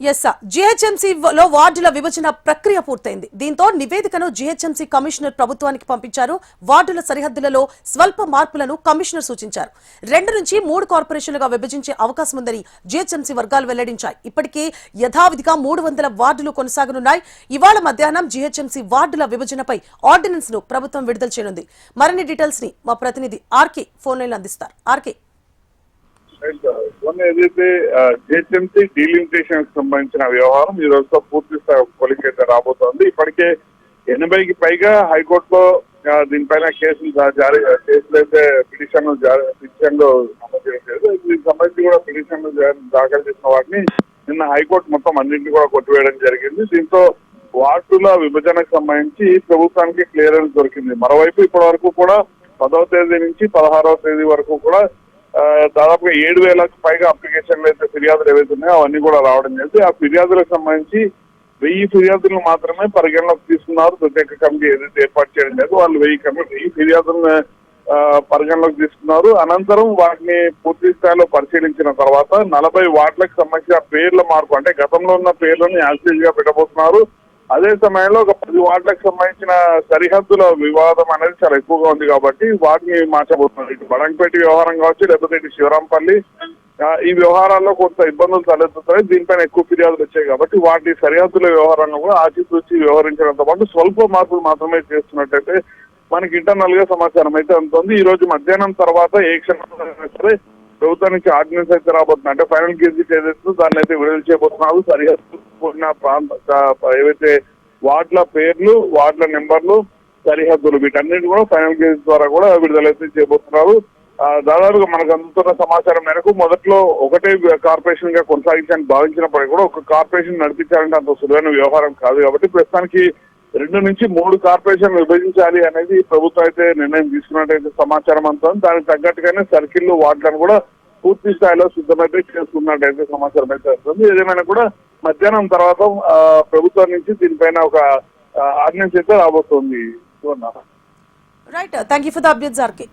Yes sir, జీహెచ్ఎంసీలో వార్డుల విభజన ప్రక్రియ పూర్తయింది. దీంతో నివేదికను జీహెచ్ఎంసీ కమిషనర్ ప్రభుత్వానికి పంపించారు. వార్డుల సరిహద్దులలో స్వల్ప మార్పులను కమిషనర్ సూచించారు. 2 నుంచి 3 కార్పొరేషన్లుగా విభజించే అవకాశం ఉందని జీహెచ్ఎంసీ వర్గాలు వెల్లడించాయి. ఇప్పటికే యథావిధిగా 300 వార్డులు కొనసాగనున్నాయి. ఇవాళ మధ్యాహ్నం జీహెచ్ఎంసీ వార్డుల విభజనపై ఆర్డినెన్స్ ను ప్రభుత్వం విడుదల చేయనుంది. మరిన్ని డీటెయిల్స్ ని మా ప్రతినిధి ఆర్కే ఫోన్ లైన్ అందిస్తారు. ఆర్కే, ఏదైతే జిహెచ్ఎంసీ డీలిమిటేషన్ సంబంధించిన వ్యవహారం ఈ రోజుతో పూర్తి కొలికైతే రాబోతోంది. ఇప్పటికే 80కి పైగా హైకోర్టులో దీనిపైన కేసులు అయితే పిటిషన్లు నమోదు చేశారు. దీనికి సంబంధించి కూడా పిటిషన్లు దాఖలు చేసిన వాటిని నిన్న హైకోర్టు మొత్తం అన్నింటినీ కూడా కొట్టివేయడం జరిగింది. దీంతో వార్డుల విభజనకు సంబంధించి ప్రభుత్వానికి క్లియరెన్స్ దొరికింది. మరోవైపు ఇప్పటి వరకు కూడా 10వ తేదీ నుంచి 16వ తేదీ వరకు కూడా దాదాపుగా 7,000కు పైగా అప్లికేషన్లు అయితే ఫిర్యాదులు ఏవైతే ఉన్నాయో అవన్నీ కూడా రావడం జరిగింది. ఆ ఫిర్యాదులకు సంబంధించి 1000 ఫిర్యాదులను మాత్రమే పరిగణలోకి తీసుకున్నారు. ప్రత్యేక కమిటీ ఏదైతే ఏర్పాటు చేయడం లేదు, వాళ్ళు 1000 ఫిర్యాదులను పరిగణలోకి తీసుకున్నారు. అనంతరం వాటిని పూర్తి స్థాయిలో పరిశీలించిన తర్వాత 40 వార్డులకు సంబంధించిన పేర్ల మార్పు, అంటే గతంలో ఉన్న పేర్లను యాక్సిడ్ గా పెట్టబోతున్నారు. అదే సమయంలో ఒక 10 వార్డులకు సంబంధించిన సరిహద్దుల వివాదం అనేది చాలా ఎక్కువగా ఉంది కాబట్టి వాటిని మార్చబోతున్నారు. ఇటు బడంగపేట వ్యవహారం కావచ్చు, లేకపోతే ఇటు శివరాంపల్లి, ఈ వ్యవహారాల్లో కొంత ఇబ్బందులు తలెత్తుతాయి. దీనిపైన ఎక్కువ ఫిర్యాదులు వచ్చాయి కాబట్టి వాటి సరిహద్దుల వ్యవహారంలో కూడా ఆచితూచి వ్యవహరించడంతో పాటు స్వల్ప మార్పులు మాత్రమే చేస్తున్నట్టయితే మనకి ఇంటర్నల్ గా సమాచారం అయితే అందుతుంది. ఈ రోజు మధ్యాహ్నం తర్వాత ఏ క్షణంలో సరే ప్రభుత్వం నుంచి ఆర్డినెన్స్ అయితే రాబోతుంది. అంటే ఫైనల్ గెజిట్ ఏదైతే దాన్ని అయితే విడుదల చేయబోతున్నారు. సరిహద్దు కూడిన ఏవైతే వార్డుల పేర్లు, వార్డుల నెంబర్లు, సరిహద్దులు, వీటన్నిటి కూడా ఫైనల్ గెజిట్ ద్వారా కూడా విడుదలైతే చేయబోతున్నారు. దాదాపుగా మనకు అందుతున్న సమాచారం మేరకు మొదట్లో ఒకటే కార్పొరేషన్ గా కొనసాగించాలని భావించినప్పటికీ కూడా ఒక కార్పొరేషన్ నడిపించాలంటే అంత సులువైన వ్యవహారం కాదు కాబట్టి ప్రస్తుతానికి 2 నుంచి 3 కార్పొరేషన్ విభజించాలి అనేది ప్రభుత్వం అయితే నిర్ణయం తీసుకున్నట్టయితే సమాచారం అంతా. దానికి తగ్గట్టుగానే సర్కిల్ వార్డులను కూడా పూర్తి స్థాయిలో సిద్ధమైతే చేసుకున్నట్టయితే సమాచారం అయితే వస్తుంది. ఏదేమైనా కూడా మధ్యాహ్నం తర్వాత ప్రభుత్వం నుంచి దీనిపైన ఒక ఆర్డినెన్స్ అయితే రాబోతుంది. Right, thank you for the updates RK.